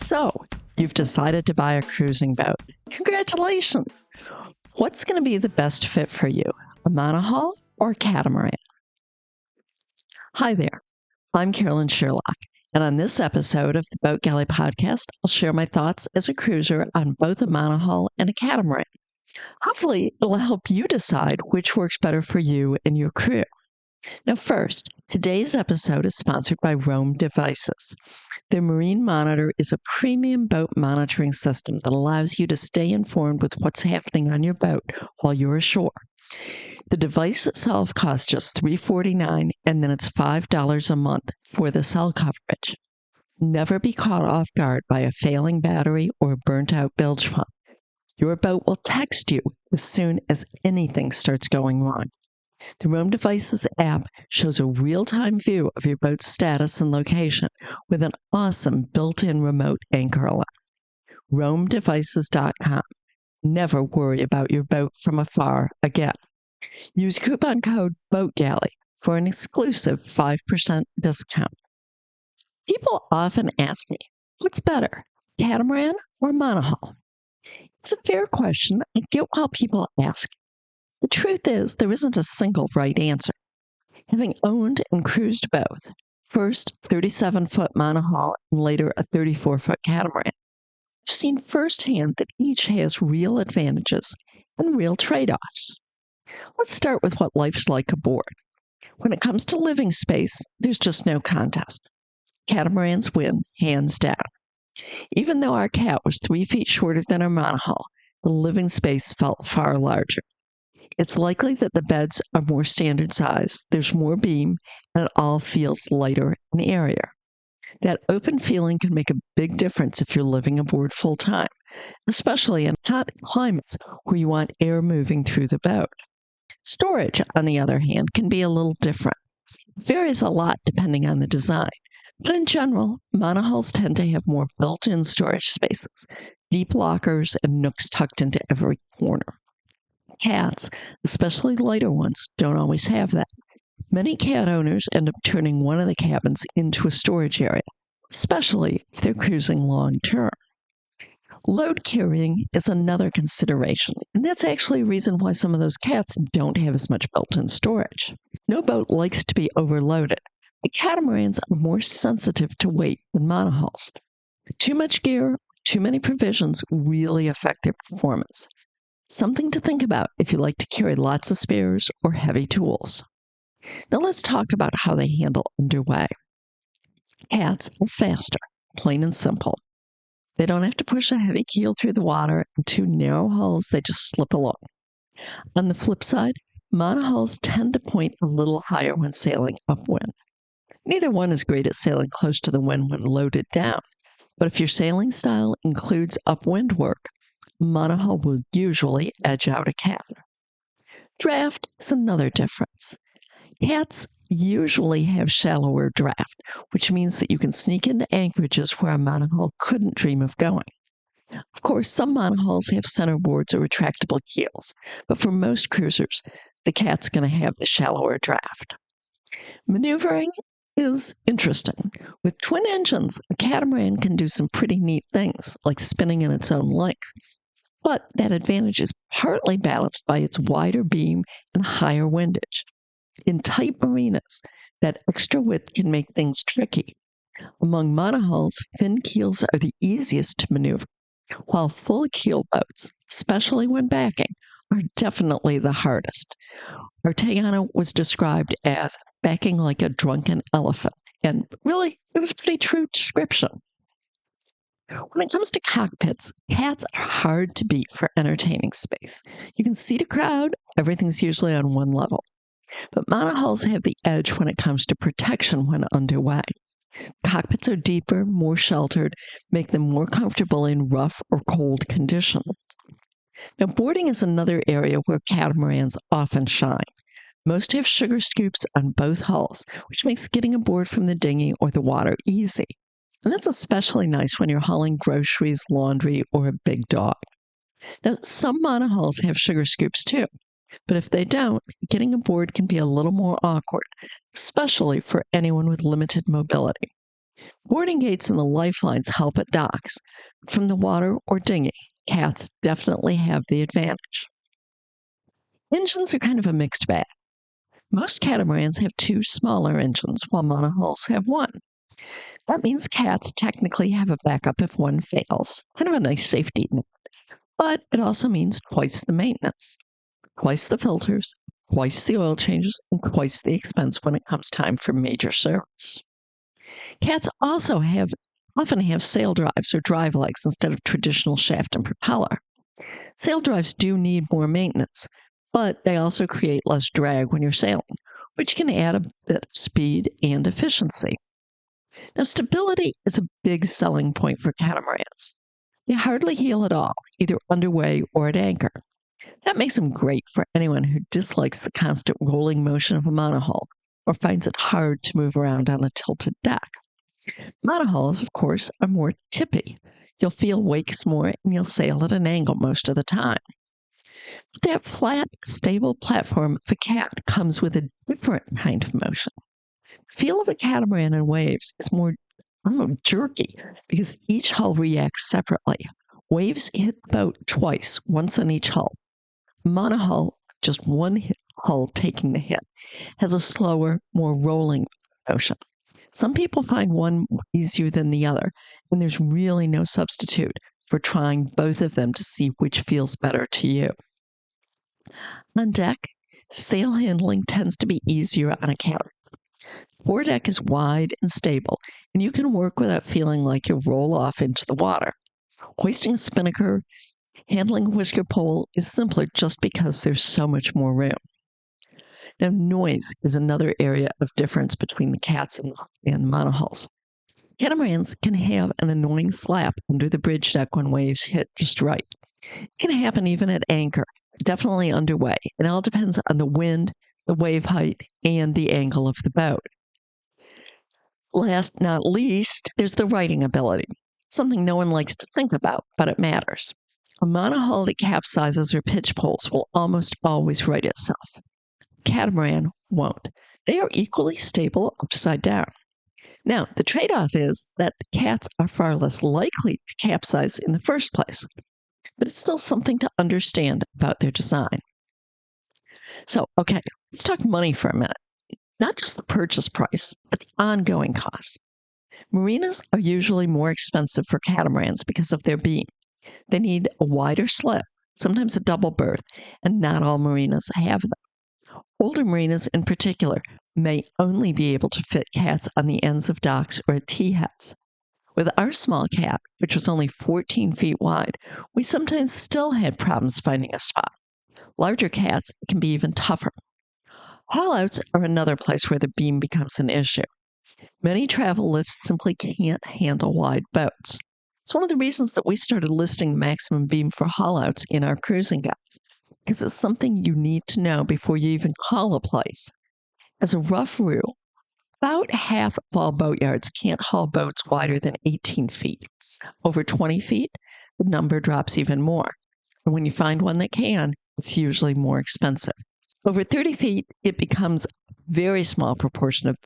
So, you've decided to buy a cruising boat. Congratulations! What's going to be the best fit for you, a monohull or a catamaran? Hi there, I'm Carolyn Sherlock, and on this episode of the Boat Galley Podcast, I'll share my thoughts as a cruiser on both a monohull and a catamaran. Hopefully, it'll help you decide which works better for you and your crew. Now first, today's episode is sponsored by Roam Devices. Their Marine Monitor is a premium boat monitoring system that allows you to stay informed with what's happening on your boat while you're ashore. The device itself costs just $349, and then it's $5 a month for the cell coverage. Never be caught off guard by a failing battery or a burnt-out bilge pump. Your boat will text you as soon as anything starts going wrong. The Roam Devices app shows a real-time view of your boat's status and location with an awesome built-in remote anchor alarm. RoamDevices.com. Never worry about your boat from afar again. Use coupon code BOATGALLEY for an exclusive 5% discount. People often ask me, what's better, catamaran or monohull? It's a fair question. I get why people ask. The truth is, there isn't a single right answer. Having owned and cruised both, first 37-foot monohull and later a 34-foot catamaran, I've seen firsthand that each has real advantages and real trade-offs. Let's start with what life's like aboard. When it comes to living space, there's just no contest. Catamarans win, hands down. Even though our cat was 3 feet shorter than our monohull, the living space felt far larger. It's likely that the beds are more standard size, there's more beam, and it all feels lighter and airier. That open feeling can make a big difference if you're living aboard full time, especially in hot climates where you want air moving through the boat. Storage, on the other hand, can be a little different. It varies a lot depending on the design, but in general, monohulls tend to have more built-in storage spaces, deep lockers, and nooks tucked into every corner. Cats, especially lighter ones, don't always have that. Many cat owners end up turning one of the cabins into a storage area, especially if they're cruising long term. Load carrying is another consideration, and that's actually a reason why some of those cats don't have as much built-in storage. No boat likes to be overloaded, but catamarans are more sensitive to weight than monohulls. Too much gear, too many provisions really affect their performance. Something to think about if you like to carry lots of spares or heavy tools. Now let's talk about how they handle underway. Cats are faster, plain and simple. They don't have to push a heavy keel through the water and two narrow hulls, they just slip along. On the flip side, monohulls tend to point a little higher when sailing upwind. Neither one is great at sailing close to the wind when loaded down, but if your sailing style includes upwind work, monohull will usually edge out a cat. Draft is another difference. Cats usually have shallower draft, which means that you can sneak into anchorages where a monohull couldn't dream of going. Of course, some monohulls have centerboards or retractable keels, but for most cruisers, the cat's going to have the shallower draft. Maneuvering is interesting. With twin engines, a catamaran can do some pretty neat things, like spinning in its own length. But that advantage is partly balanced by its wider beam and higher windage. In tight marinas, that extra width can make things tricky. Among monohulls, thin keels are the easiest to maneuver, while full keel boats, especially when backing, are definitely the hardest. Arteana was described as backing like a drunken elephant, and really, it was a pretty true description. When it comes to cockpits, cats are hard to beat for entertaining space. You can seat a crowd, everything's usually on one level. But monohulls have the edge when it comes to protection when underway. Cockpits are deeper, more sheltered, make them more comfortable in rough or cold conditions. Now, boarding is another area where catamarans often shine. Most have sugar scoops on both hulls, which makes getting aboard from the dinghy or the water easy. And that's especially nice when you're hauling groceries, laundry, or a big dog. Now, some monohulls have sugar scoops too, but if they don't, getting aboard can be a little more awkward, especially for anyone with limited mobility. Boarding gates and the lifelines help at docks. From the water or dinghy, cats definitely have the advantage. Engines are kind of a mixed bag. Most catamarans have two smaller engines, while monohulls have one. That means cats technically have a backup if one fails. Kind of a nice safety net. But it also means twice the maintenance, twice the filters, twice the oil changes, and twice the expense when it comes time for major service. Cats also often have sail drives or drive legs instead of traditional shaft and propeller. Sail drives do need more maintenance, but they also create less drag when you're sailing, which can add a bit of speed and efficiency. Now, stability is a big selling point for catamarans. They hardly heel at all, either underway or at anchor. That makes them great for anyone who dislikes the constant rolling motion of a monohull or finds it hard to move around on a tilted deck. Monohulls, of course, are more tippy. You'll feel wakes more and you'll sail at an angle most of the time. But that flat, stable platform of a cat comes with a different kind of motion. The feel of a catamaran in waves is more, jerky because each hull reacts separately. Waves hit the boat twice, once on each hull. Monohull, just one hull taking the hit, has a slower, more rolling motion. Some people find one easier than the other, and there's really no substitute for trying both of them to see which feels better to you. On deck, sail handling tends to be easier on a catamaran. Foredeck is wide and stable, and you can work without feeling like you roll off into the water. Hoisting a spinnaker, handling a whisker pole is simpler just because there's so much more room. Now, noise is another area of difference between the cats and monohulls. Catamarans can have an annoying slap under the bridge deck when waves hit just right. It can happen even at anchor, definitely underway. It all depends on the wind, the wave height, and the angle of the boat. Last not least, there's the righting ability, something no one likes to think about, but it matters. A monohull that capsizes or pitch poles will almost always right itself. Catamaran won't. They are equally stable upside down. Now, the trade off is that cats are far less likely to capsize in the first place, but it's still something to understand about their design. So, okay, let's talk money for a minute. Not just the purchase price, but the ongoing costs. Marinas are usually more expensive for catamarans because of their beam. They need a wider slip, sometimes a double berth, and not all marinas have them. Older marinas, in particular, may only be able to fit cats on the ends of docks or at T-heads. With our small cat, which was only 14 feet wide, we sometimes still had problems finding a spot. Larger cats can be even tougher. Haulouts are another place where the beam becomes an issue. Many travel lifts simply can't handle wide boats. It's one of the reasons that we started listing the maximum beam for haulouts in our cruising guides, because it's something you need to know before you even call a place. As a rough rule, about half of all boatyards can't haul boats wider than 18 feet. Over 20 feet, the number drops even more. And when you find one that can, it's usually more expensive. Over 30 feet, it becomes a very small proportion of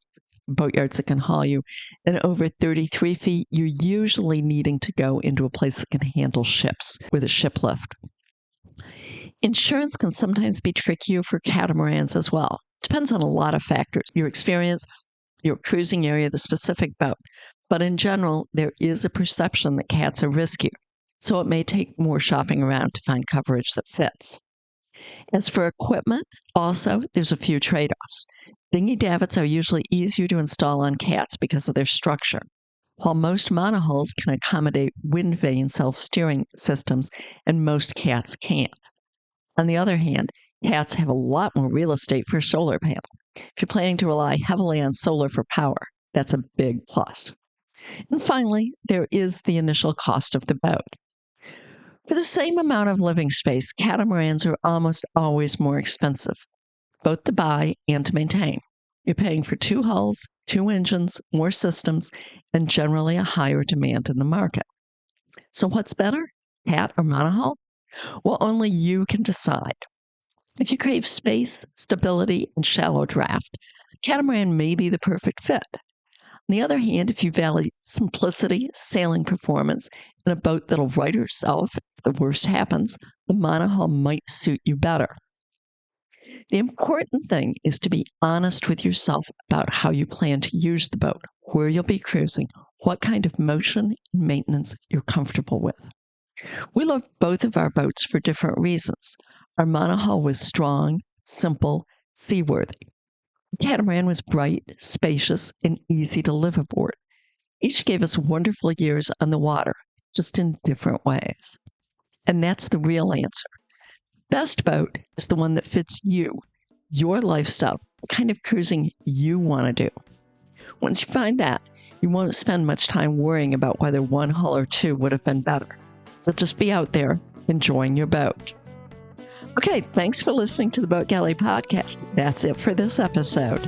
boatyards that can haul you. And over 33 feet, you're usually needing to go into a place that can handle ships with a ship lift. Insurance can sometimes be trickier for catamarans as well. Depends on a lot of factors, your experience, your cruising area, the specific boat. But in general, there is a perception that cats are riskier, so it may take more shopping around to find coverage that fits. As for equipment, also, there's a few trade-offs. Dinghy davits are usually easier to install on cats because of their structure, while most monohulls can accommodate wind vane self-steering systems, and most cats can't. On the other hand, cats have a lot more real estate for a solar panel. If you're planning to rely heavily on solar for power, that's a big plus. And finally, there is the initial cost of the boat. For the same amount of living space, catamarans are almost always more expensive, both to buy and to maintain. You're paying for two hulls, two engines, more systems, and generally a higher demand in the market. So what's better, cat or monohull? Well, only you can decide. If you crave space, stability, and shallow draft, catamaran may be the perfect fit. On the other hand, if you value simplicity, sailing performance, and a boat that'll right herself if the worst happens, the monohull might suit you better. The important thing is to be honest with yourself about how you plan to use the boat, where you'll be cruising, what kind of motion and maintenance you're comfortable with. We love both of our boats for different reasons. Our monohull was strong, simple, seaworthy. The Catamaran was bright, spacious, and easy to live aboard. Each gave us wonderful years on the water, just in different ways. And that's the real answer. Best boat is the one that fits you, your lifestyle, the kind of cruising you want to do. Once you find that, you won't spend much time worrying about whether one hull or two would have been better. So just be out there enjoying your boat. Okay, thanks for listening to the Boat Galley Podcast. That's it for this episode.